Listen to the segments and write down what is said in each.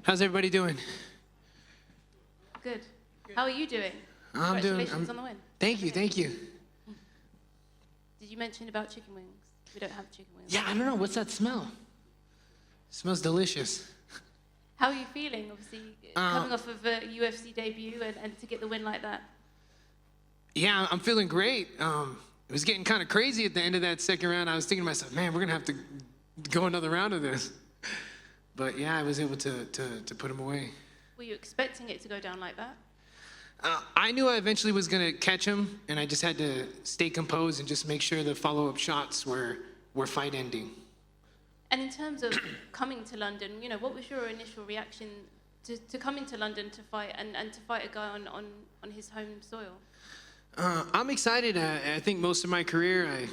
How's everybody doing? Good. How are you doing? I'm doing. Congratulations on the win. Thank you, thank you. Did you mention about chicken wings? We don't have chicken wings. Yeah, I don't know. What's that smell? It smells delicious. How are you feeling, obviously, coming off of a UFC debut and to get the win like that? Yeah, I'm feeling great. It was getting kind of crazy at the end of that second round. I was thinking to myself, man, we're going to have to go another round of this. But yeah, I was able to put him away. Were you expecting it to go down like that? I knew I eventually was going to catch him, and I just had to stay composed and just make sure the follow-up shots were fight-ending. And in terms of coming to London, you know, what was your initial reaction to coming to London to fight and to fight a guy on his home soil? I'm excited. I think most of my career I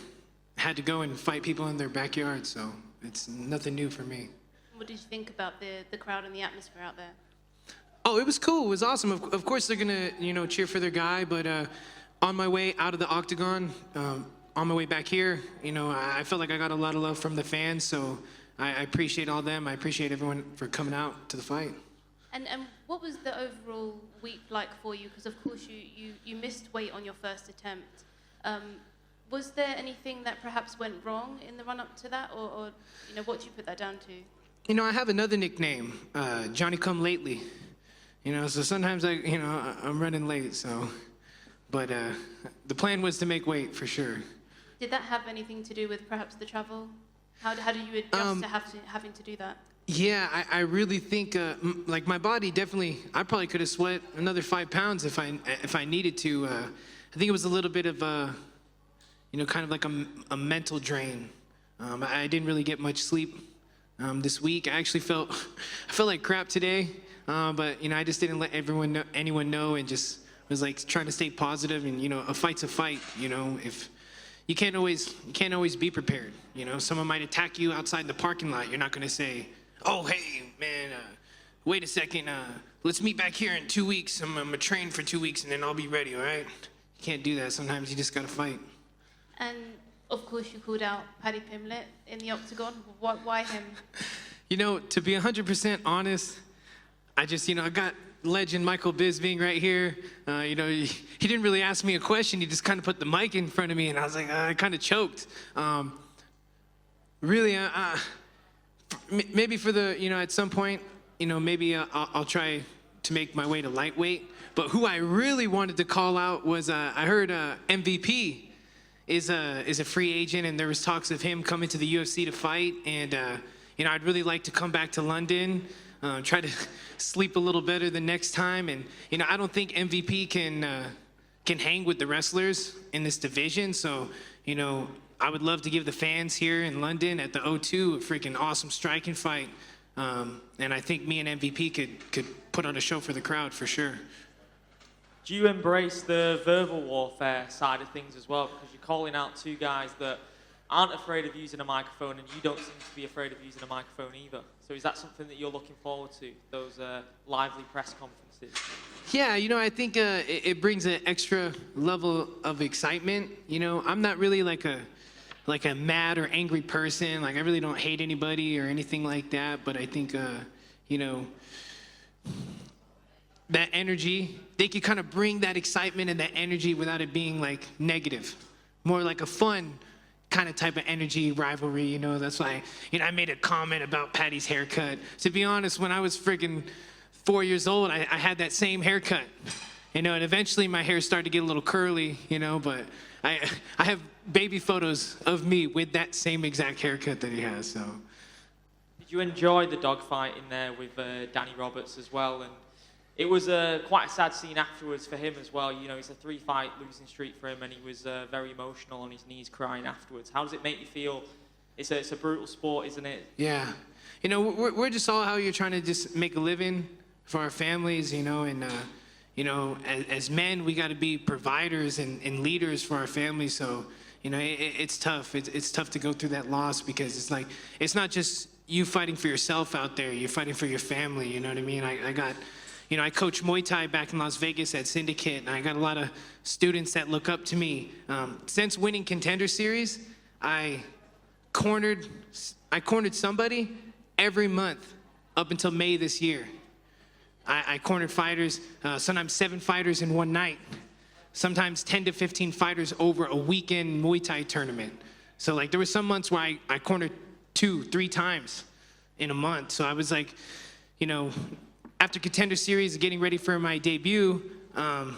had to go and fight people in their backyard, so it's nothing new for me. What did you think about the crowd and the atmosphere out there? Oh, it was cool. It was awesome. Of course, they're gonna, cheer for their guy. But on my way out of the octagon, on my way back here, I felt like I got a lot of love from the fans. So I appreciate all them. I appreciate everyone for coming out to the fight. And what was the overall week like for you? Because of course you missed weight on your first attempt. Was there anything that perhaps went wrong in the run-up to that, or what do you put that down to? I have another nickname, Johnny Come Lately. So sometimes I'm running late. So, but the plan was to make weight for sure. Did that have anything to do with perhaps the travel? How do you adjust to having to do that? Yeah, I really think like my body definitely. I probably could have sweat another 5 pounds if I needed to. I think it was a little bit of kind of like a mental drain. I didn't really get much sleep this week. I actually felt like crap today. But I just didn't let anyone know, and just was like trying to stay positive. And a fight's a fight. If you can't always be prepared. Someone might attack you outside the parking lot. You're not gonna say, "Oh, hey, man, wait a second. Let's meet back here in 2 weeks. I'm gonna train for 2 weeks, and then I'll be ready." All right? You can't do that. Sometimes you just gotta fight. And of course, you called out Paddy Pimblett in the octagon. Why him? To be 100% honest. I just, I got legend Michael Bisping right here. He didn't really ask me a question. He just kind of put the mic in front of me, and I was like, I kind of choked. Really, maybe for the, at some point, maybe I'll try to make my way to lightweight. But who I really wanted to call out was, I heard MVP is a free agent, and there was talks of him coming to the UFC to fight. And, I'd really like to come back to London. Try to sleep a little better the next time. And, I don't think MVP can hang with the wrestlers in this division. So, I would love to give the fans here in London at the O2 a freaking awesome striking fight. And I think me and MVP could put on a show for the crowd for sure. Do you embrace the verbal warfare side of things as well? Because you're calling out two guys that aren't afraid of using a microphone, and you don't seem to be afraid of using a microphone either. So is that something that you're looking forward to, those lively press conferences? Yeah, I think it brings an extra level of excitement. I'm not really like a mad or angry person. Like, I really don't hate anybody or anything like that. But I think, that energy, they can kind of bring that excitement and that energy without it being like negative. More like a fun kind of type of energy, rivalry, that's why, I made a comment about Paddy's haircut. To be honest, when I was freaking 4 years old, I had that same haircut, and eventually my hair started to get a little curly, but I have baby photos of me with that same exact haircut that he has, so. Did you enjoy the dogfight in there with Danny Roberts as well? And it was quite a sad scene afterwards for him as well. It's a 3-fight losing streak for him, and he was very emotional on his knees crying afterwards. How does it make you feel? It's a brutal sport, isn't it? Yeah. We're just all out here trying to just make a living for our families, and, as men, we got to be providers and leaders for our families. So, it's tough. It's tough to go through that loss, because it's like, it's not just you fighting for yourself out there. You're fighting for your family, you know what I mean? I coach Muay Thai back in Las Vegas at Syndicate, and I got a lot of students that look up to me. Since winning Contender Series, I cornered somebody every month up until May this year. I cornered fighters, sometimes 7 fighters in one night, sometimes 10 to 15 fighters over a weekend Muay Thai tournament. So like there were some months where I cornered 2-3 times in a month. So I was like, you know, after Contender Series, getting ready for my debut, I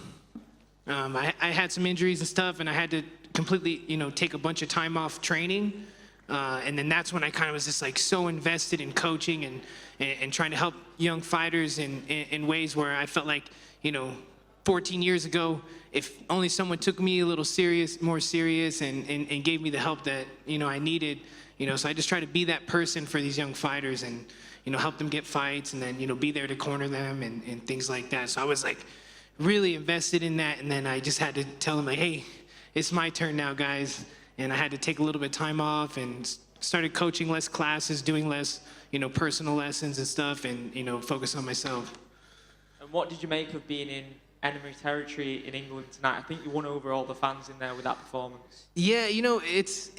had some injuries and stuff, and I had to completely, you know, take a bunch of time off training. And then that's when I kind of was just like so invested in coaching and trying to help young fighters in ways where I felt like, you know, 14 years ago, if only someone took me a little more serious and gave me the help that, you know, I needed, you know, so I just try to be that person for these young fighters and, you know, help them get fights and then, you know, be there to corner them and things like that. So I was like really invested in that. And then I just had to tell them like, hey, it's my turn now, guys. And I had to take a little bit of time off and started coaching less classes, doing less, you know, personal lessons and stuff and, you know, focus on myself. And what did you make of being in enemy territory in England tonight? I think you won over all the fans in there with that performance. Yeah, you know, it's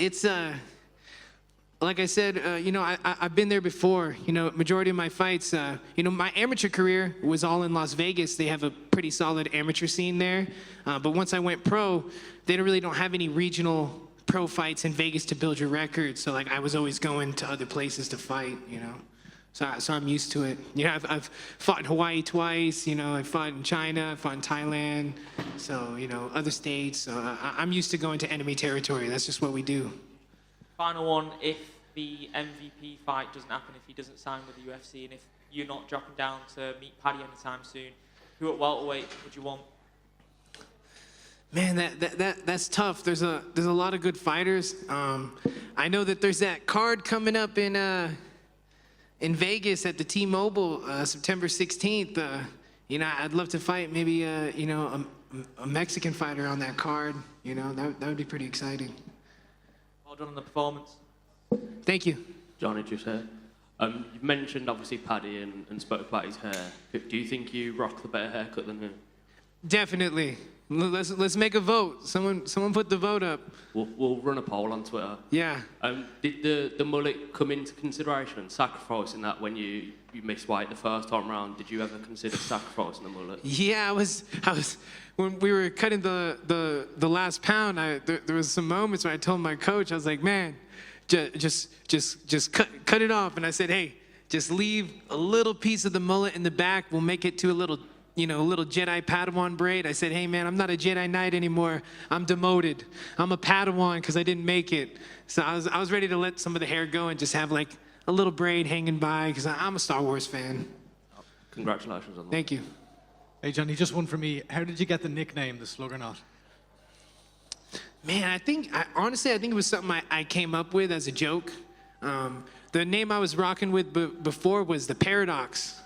like I said, you know, I've been there before. You know, majority of my fights, you know, my amateur career was all in Las Vegas. They have a pretty solid amateur scene there. But once I went pro, they really don't have any regional pro fights in Vegas to build your record. So like I was always going to other places to fight, you know. So I'm used to it. You know, I've fought in Hawaii twice, you know, I fought in China, I fought in Thailand, so, you know, other states. So I'm used to going to enemy territory. That's just what we do. Final one, if the MVP fight doesn't happen, if he doesn't sign with the UFC, and if you're not dropping down to meet Paddy anytime soon, who at welterweight would you want? Man, that's tough. There's a lot of good fighters. I know that there's that card coming up in Vegas at the T-Mobile, September 16th. You know, I'd love to fight maybe you know, a Mexican fighter on that card. You know, that would be pretty exciting. Well done on the performance. Thank you. Jonny, just here. You've mentioned obviously Paddy and spoke about his hair. Do you think you rock the better haircut than him? Definitely. Let's make a vote. Someone put the vote up. We'll run a poll on Twitter. Yeah. Did the mullet come into consideration and sacrificing that when you missed weight the first time round? Did you ever consider sacrificing the mullet? Yeah, I was when we were cutting the last pound. There was some moments where I told my coach, I was like, man, just cut it off. And I said, hey, just leave a little piece of the mullet in the back. We'll make it to a little, you know, a little Jedi Padawan braid. I said, hey man, I'm not a Jedi Knight anymore. I'm demoted. I'm a Padawan because I didn't make it. So I was ready to let some of the hair go and just have like a little braid hanging by because I'm a Star Wars fan. Congratulations on that. Thank you. Hey Jonny, just one for me. How did you get the nickname, the Sluggernaut? Man, honestly, I think it was something I came up with as a joke. The name I was rocking with before was the Paradox,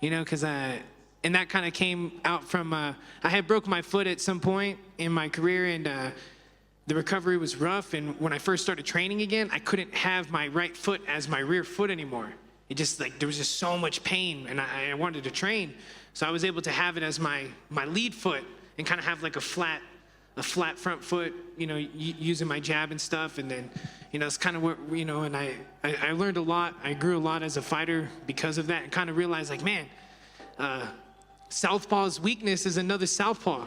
you know, because and that kind of came out from, I had broke my foot at some point in my career, and the recovery was rough. And when I first started training again, I couldn't have my right foot as my rear foot anymore. It just like, there was just so much pain, and I wanted to train. So I was able to have it as my lead foot and kind of have like a flat front foot, you know, using my jab and stuff. And then, you know, it's kind of what, you know, and I learned a lot. I grew a lot as a fighter because of that, and kind of realized like, man, Southpaw's weakness is another Southpaw.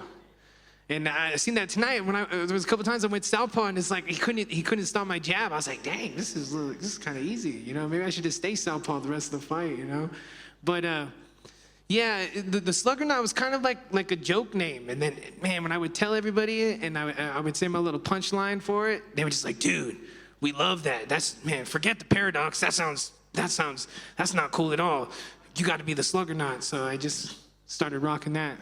And I seen that tonight when there was a couple times I went Southpaw, and it's like he couldn't stop my jab. I was like, dang, this is kind of easy, you know. Maybe I should just stay Southpaw the rest of the fight, you know. But yeah, the Sluggernaut was kind of like a joke name. And then, man, when I would tell everybody it, and I would say my little punchline for it, they were just like, dude, we love that. Man, forget the Paradox. That's not cool at all. You got to be the Sluggernaut. So I just started rocking that.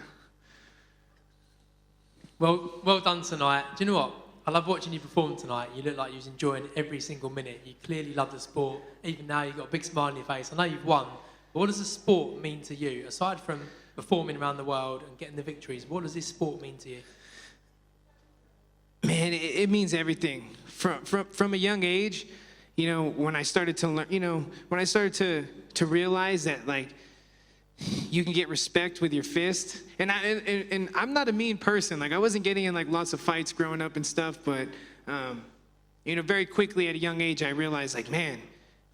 Well done tonight. Do you know what? I love watching you perform tonight. You look like you was enjoying every single minute. You clearly love the sport. Even now, you've got a big smile on your face. I know you've won. But what does the sport mean to you? Aside from performing around the world and getting the victories, what does this sport mean to you? Man, it means everything. From a young age, you know, when I started to learn, you know, when I started to realize that, like, you can get respect with your fist. And I'm not a mean person. Like, I wasn't getting in, like, lots of fights growing up and stuff. But, you know, very quickly at a young age, I realized, like, man,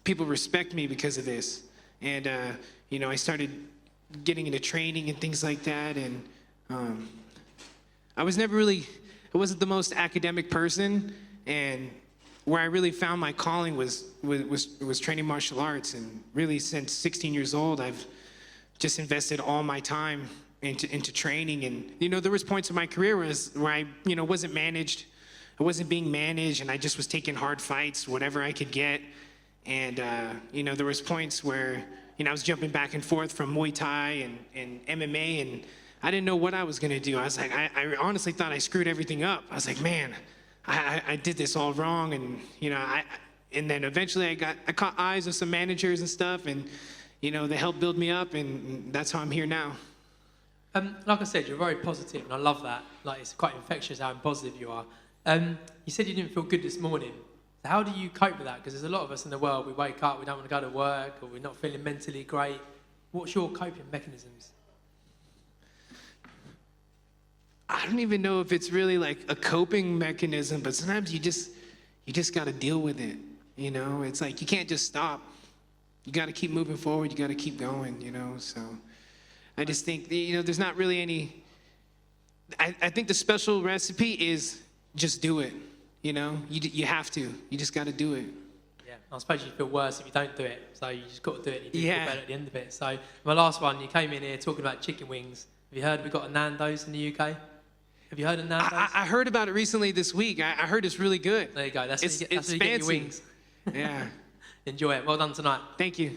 people respect me because of this. And, you know, I started getting into training and things like that. And I wasn't the most academic person, and where I really found my calling was training martial arts. And really, since 16 years old, I've just invested all my time into training. And there was points in my career where I wasn't managed. I wasn't being managed, and I just was taking hard fights, whatever I could get. And there was points where I was jumping back and forth from Muay Thai and MMA, and I didn't know what I was gonna do. I was like, I honestly thought I screwed everything up. I was like, man, I did this all wrong. And and then eventually I caught eyes of some managers and stuff, and they helped build me up, and that's how I'm here now. Like I said, you're very positive, and I love that. Like, it's quite infectious how positive you are. You said you didn't feel good this morning. So how do you cope with that? Because there's a lot of us in the world, we wake up, we don't want to go to work, or we're not feeling mentally great. What's your coping mechanisms? I don't even know if it's really like a coping mechanism, but sometimes you just got to deal with it. It's like you can't just stop. You got to keep moving forward. You got to keep going. So I just think there's not really any. I think the special recipe is just do it. You have to. You just got to do it. Yeah, I suppose you feel worse if you don't do it. So you just got to do it. And you do Yeah. feel better at the end of it. So my last one, you came in here talking about chicken wings. Have you heard we've got a Nando's in the UK? Have you heard of Nando's? I heard about it recently this week. I heard it's really good. There you go. That's It's where you get your fancy. wings. Yeah. Enjoy it. Well done tonight. Thank you.